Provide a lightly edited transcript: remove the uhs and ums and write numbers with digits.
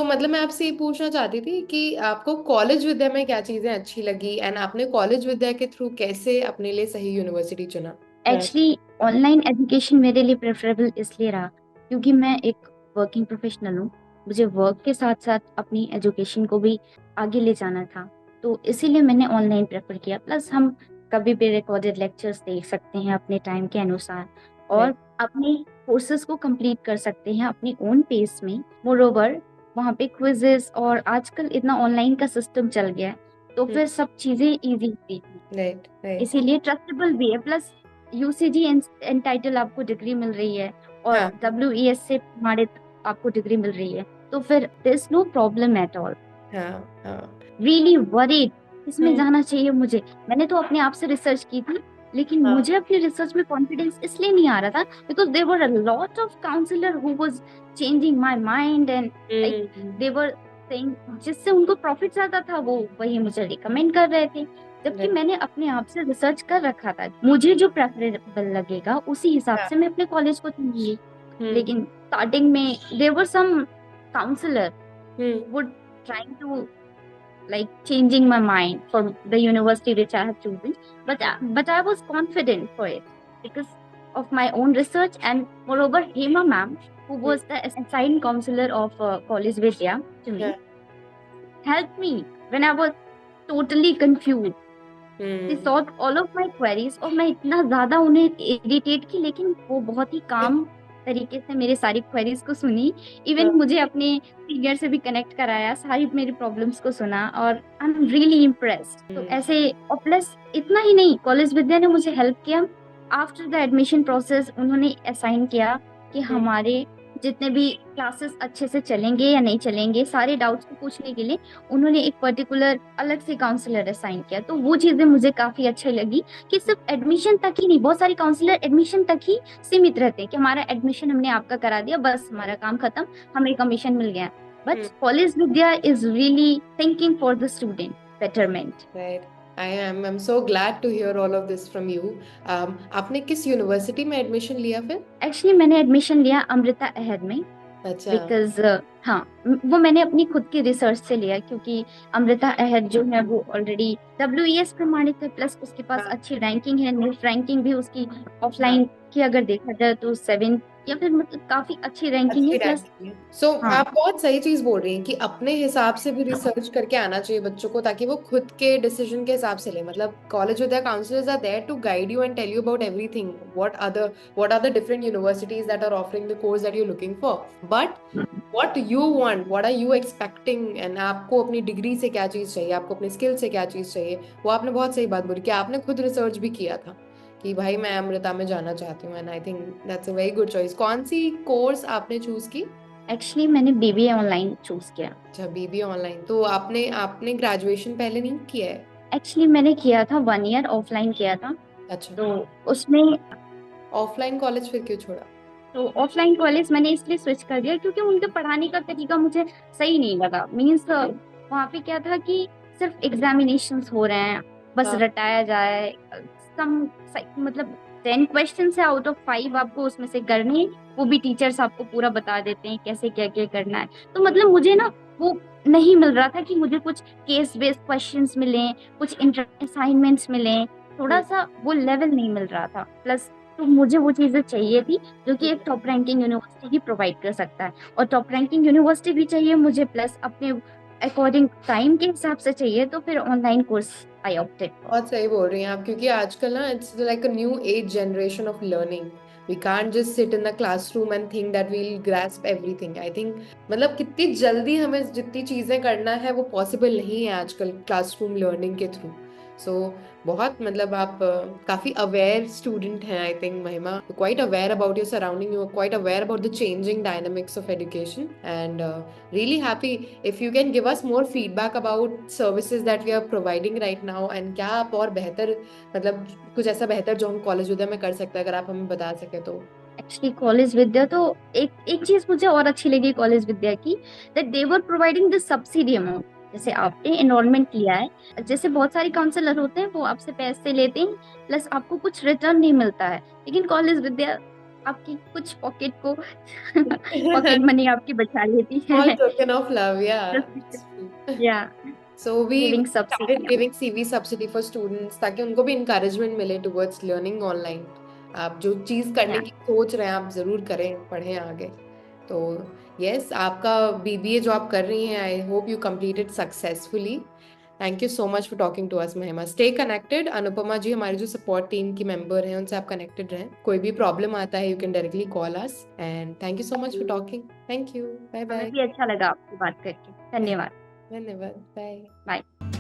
मतलब मैं आपसे ये पूछना चाहती थी कि आपको कॉलेज विद्या में क्या चीजें अच्छी लगी एंड आपने कॉलेज विद्या के थ्रू कैसे अपने लिए सही यूनिवर्सिटी चुना। एक्चुअली ऑनलाइन एजुकेशन मेरे लिए प्रेफरेबल इसलिए रहा क्योंकि मैं एक वर्किंग प्रोफेशनल हूँ। मुझे वर्क के साथ साथ अपनी एजुकेशन को भी आगे ले जाना था, तो इसीलिए मैंने ऑनलाइन प्रेफर किया। प्लस हम कभी भी रिकॉर्डेड लेक्चर्स देख सकते हैं अपने टाइम के अनुसार, और अपने कोर्सेज को कंप्लीट कर सकते हैं अपनी ओन पेस में। मोरोवर वहाँ पे क्विजेस और आजकल इतना ऑनलाइन का सिस्टम चल गया है, तो फिर सब चीजें इजी होती थी। Right right. इसीलिए ट्रस्टेबल भी है। प्लस यूसीजी एंटाइटल आपको डिग्री मिल रही है, और हाँ डब्ल्यूईएस से प्रमाणित आपको डिग्री मिल रही है, तो फिर there is no problem at all. हाँ हाँ। रियली वरीड इसमें हम्म, जाना चाहिए मुझे। मैंने तो अपने आप से रिसर्च की थी, लेकिन हाँ। मुझे अपनी रिसर्च में कॉन्फिडेंस इसलिए नहीं आ रहा था because there were a lot of counsellor who was changing my mind and like hmm. They were saying, जिससे उनको प्रॉफिट ज्यादा था वो वही मुझे रिकमेंड कर रहे थे। जबकि right, मैंने अपने आप से रिसर्च कर रखा था, मुझे जो प्रेफरेबल लगेगा उसी हिसाब हाँ। से मैं अपने कॉलेज को चुनूंगी। हम्म लेकिन स्टार्टिंग में there were some counsellor hmm. would trying to like changing my mind for the university which I have chosen. But I was confident for it because of my own research, and moreover, Hema ma'am, who hmm, was the assigned counselor of College Vidya to me, हाँ। helped me when I was totally confused. She hmm. solved all of my queries, और मैं इतना ज्यादा उन्हें irritate की, लेकिन वो बहुत ही काम तरीके से मेरे सारी क्वेरीज को सुनी। इवन हाँ। मुझे अपने सीनियर से भी कनेक्ट कराया, सारी मेरी प्रॉब्लम्स को सुना, और आई एम रियली इम्प्रेस्ड। तो हम्म। ऐसे, और प्लस इतना ही नहीं, कॉलेज विद्या ने मुझे हेल्प किया। आफ्टर द एडमिशन प्रोसेस उन्होंने असाइन किया कि हम्म, हमारे जितने भी क्लासेस अच्छे से चलेंगे या नहीं चलेंगे, सारे डाउट्स को पूछने के लिए उन्होंने एक पर्टिकुलर अलग से काउंसलर असाइन किया। तो वो चीजें मुझे काफी अच्छी लगी कि सिर्फ एडमिशन तक ही नहीं, बहुत सारे काउंसलर एडमिशन तक ही सीमित रहते हैं कि हमारा एडमिशन हमने आपका करा दिया, बस हमारा काम खत्म, हमें कमीशन मिल गया। But hmm. College Vidya is really thinking for the student betterment. Right. I'm so glad to hear all of this from you. आपने किस यूनिवर्सिटी में एडमिशन लिया फिर? एक्चुअली मैंने एडमिशन लिया अमृता अहद में, अच्छा। बिकॉज हाँ, वो मैंने अपनी खुद की रिसर्च से लिया, क्योंकि अमृता अहद जो है वो ऑलरेडी डब्ल्यूईएस प्रमाणित है, प्लस उसके पास हाँ अच्छी रैंकिंग है। नेट रैंकिंग भी उसकी हाँ। ऑफलाइन की अगर देखा जाए तो 7, या फिर मतलब काफी अच्छी रैंकिंग है। अच्छी प्लस रैंकिंग है। हाँ, आप बहुत सही चीज बोल रही हैं कि अपने हिसाब से भी रिसर्च करके आना चाहिए बच्चों को, ताकि वो खुद के डिसीजन के हिसाब से ले। मतलब college with counsellors are there to guide you and tell you about everything, what are the different universities that are offering the course that you're looking for, but what you want, what are you expecting, and आपको अपनी degree से क्या चीज चाहिए, आपको अपने skill से क्या चीज चाहिए। वो आपने बहुत सही बात बोली कि आपने खुद रिसर्च भी किया था कि भाई मैं अमृता में जाना चाहती हूँ, and I think that's a very good choice. कौन सी कोर्स आपने चूज की? एक्चुअली मैंने बीबीए ऑनलाइन चूज किया। अच्छा, बीबीए ऑनलाइन। तो आपने आपने ग्रेजुएशन पहले नहीं किया है? एक्चुअली मैंने किया था 1 ईयर ऑफलाइन किया था, अच्छा। तो उसमें, ऑफलाइन कॉलेज फिर क्यों छोड़ा? तो ऑफलाइन कॉलेज मैंने इसलिए स्विच कर दिया क्योंकि उनके पढ़ाने का तरीका मुझे सही नहीं लगा। मीन्स वहाँ पे क्या था कि सिर्फ एग्जामिनेशंस हो रहे हैं, बस हाँ। रटाया जाए। सम मतलब 10 क्वेश्चन से आउट ऑफ 5 आपको उसमें से करने हैं, वो भी टीचर्स आपको पूरा बता देते हैं कैसे क्या क्या करना है। तो मतलब मुझे ना वो नहीं मिल रहा था कि मुझे कुछ केस बेस्ड क्वेश्चंस मिलें, कुछ इंटर असाइनमेंट्स मिलें, थोड़ा हम्म, सा वो लेवल नहीं मिल रहा था। प्लस तो मुझे वो चीजें चाहिए थी जो कि एक टॉप रैंकिंग यूनिवर्सिटी ही प्रोवाइड कर सकता है, और टॉप रैंकिंग यूनिवर्सिटी भी चाहिए मुझे, प्लस अपने अकॉर्डिंग टाइम के हिसाब से चाहिए। तो फिर online course I opted for. बहुत सही बोल रही हैं आप, क्योंकि आजकल ना it's like a new age generation of learning. We can't just sit in the classroom and think that we'll grasp everything. I think मतलब कितनी जल्दी हमें जितनी चीजें करना है वो पॉसिबल नहीं है आजकल क्लासरूम लर्निंग के थ्रू। सो बहुत मतलब आप काफी अवेयर स्टूडेंट हैं I think Mahima, quite aware about your surrounding, you are quite aware about the changing dynamics of education, and really happy if you can give us more feedback about services that we are providing right now, and क्या आप और बेहतर मतलब कुछ ऐसा बेहतर जो हम कॉलेज विद्या में कर सकते हैं, अगर आप हमें बता सके तो। एक्चुअली कॉलेज विद्या तो, एक एक चीज मुझे और अच्छी लगी कॉलेज विद्या की, that they were providing this subsidy amount. जैसे आपने एनरोलमेंट लिया है, जैसे बहुत सारे काउंसलर होते हैं वो आपसे पैसे लेते हैं, प्लस आपको कुछ रिटर्न नहीं मिलता है, लेकिन कॉलेज विद्या आपकी कुछ पॉकेट को पॉकेट मनी आपकी बचा लेती Small है। token of love, yeah. Just It's true. या So we giving started subsidy. giving CV subsidy for students ताकि उनको भी encouragement मिले towards learning online. आप जो चीज़ करने या की सोच रहे हैं आप ज़रूर करें, पढ़ें आगे। तो यस, आपका बीबीए जो आप कर रही हैं, I hope you complete it successfully. Thank you so much for talking to us Mahima. Stay connected. Anupama जी हमारी जो सपोर्ट टीम की मेंबर हैं उनसे आप कनेक्टेड रहें। कोई भी प्रॉब्लम आता है you can directly call us and thank you so much for talking. Thank you. Bye हमें बाय। भी अच्छा लगा आपसे बात करके। धन्यवाद। धन्यवाद। बाय। बाय।